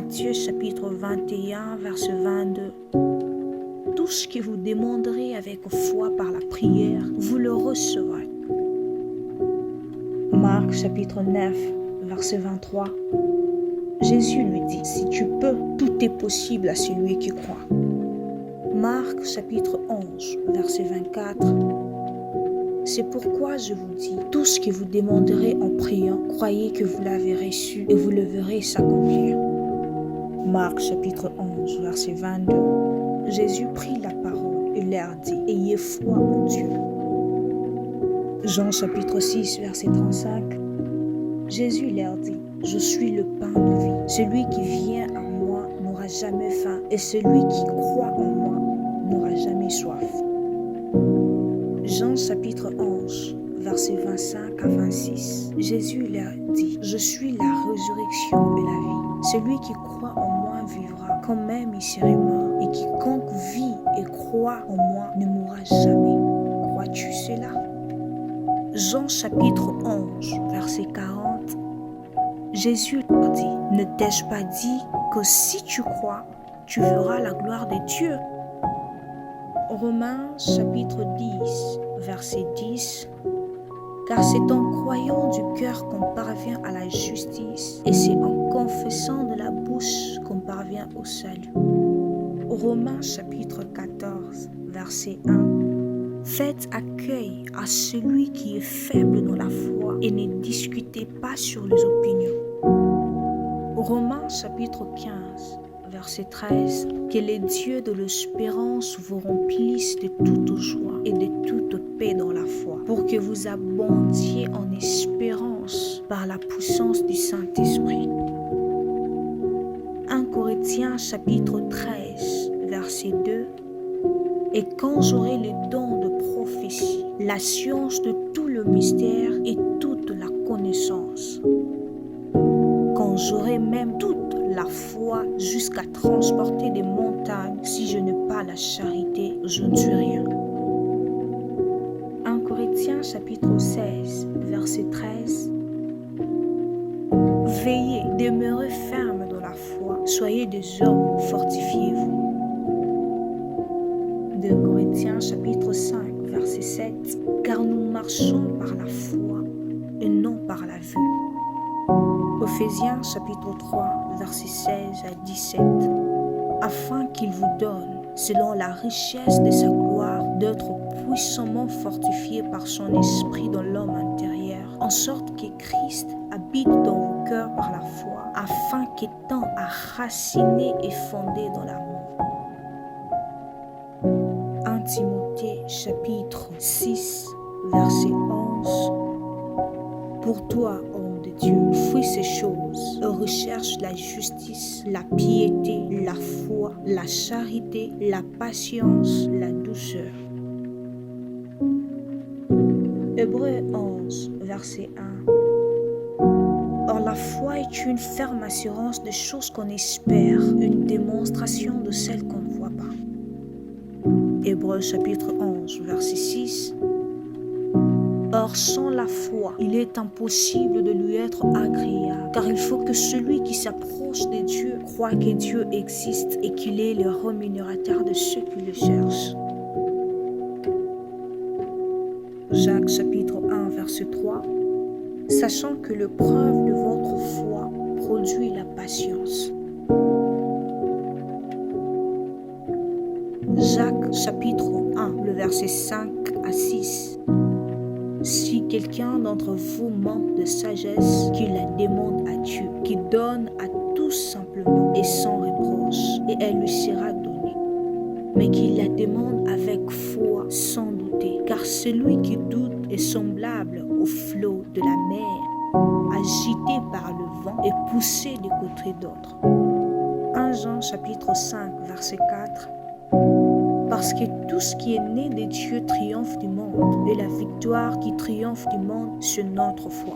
Matthieu chapitre 21, verset 22. Tout ce que vous demanderez avec foi par la prière, vous le recevrez. Marc chapitre 9, verset 23. Jésus lui dit, si tu peux, tout est possible à celui qui croit. Marc chapitre 11, verset 24. C'est pourquoi je vous dis, tout ce que vous demanderez en priant, croyez que vous l'avez reçu et vous le verrez s'accomplir. Marc chapitre 11, verset 22. Jésus prit la parole et leur dit, ayez foi en Dieu. Jean chapitre 6, verset 35. Jésus leur dit, je suis le pain de vie. Celui qui vient à moi n'aura jamais faim et celui qui croit en moi n'aura jamais soif. Jean chapitre 11, versets 25 à 26. Jésus leur dit, je suis la résurrection et la vie. Celui qui croit en moi vivra quand même il serait mort, et quiconque vit et croit en moi ne mourra jamais. Crois-tu cela? Jean chapitre 11, verset 40. Jésus leur dit, ne t'ai-je pas dit que si tu crois, tu verras la gloire de Dieu? Romains chapitre 10, verset 10. Car c'est en croyant du cœur qu'on parvient à la justice, et c'est en confessant de la bouche qu'on parvient au salut. Romains chapitre 14, verset 1. Faites accueil à celui qui est faible dans la foi et ne discutez pas sur les opinions. Romains chapitre 15, verset 13. Que les dieux de l'espérance vous remplissent de toute joie et de toute paix dans la foi, pour que vous abondiez en espérance par la puissance du Saint-Esprit. 1 Corinthiens chapitre 13, verset 2. Et quand j'aurai les dons de prophétie, la science de tout le mystère et toute la connaissance, quand j'aurai même toute la foi jusqu'à transporter des montagnes, si je n'ai pas la charité, je ne suis rien. 1 Corinthiens chapitre 16, verset 13. Veillez, demeurez fermes dans la foi, soyez des hommes, fortifiez-vous. 2 Corinthiens chapitre 5, verset 7. Car nous marchons par la foi et non par la vue. Ephésiens chapitre 3, verset 16 à 17. Afin qu'il vous donne, selon la richesse de sa gloire, d'être puissamment fortifié par son esprit dans l'homme intérieur, en sorte que Christ habite dans vos cœurs par la foi, afin qu'étant enraciné et fondé dans l'amour. 1 Timothée chapitre 6, verset 11. Pour toi, homme de Dieu, fuis ces choses, recherche la justice, la piété, la foi, la charité, la patience, la douceur. Hébreux 11, verset 1. Or la foi est une ferme assurance des choses qu'on espère, une démonstration de celles qu'on ne voit pas. Hébreux chapitre 11, verset 6. Or, sans la foi, il est impossible de lui être agréable, car il faut que celui qui s'approche de Dieu croit que Dieu existe et qu'il est le rémunérateur de ceux qui le cherchent. Jacques chapitre 1, verset 3. Sachant que l'épreuve de votre foi produit la patience. Jacques chapitre 1, le verset 5 à 6. Si quelqu'un d'entre vous manque de sagesse, qu'il la demande à Dieu, qui donne à tous simplement et sans reproche, et elle lui sera donnée. Mais qu'il la demande avec foi, sans douter, car celui qui doute est semblable au flot de la mer, agité par le vent et poussé de côté d'autre. 1 Jean chapitre 5, verset 4. Parce que tout ce qui est né de Dieu triomphe du monde, et la victoire qui triomphe du monde, c'est notre foi.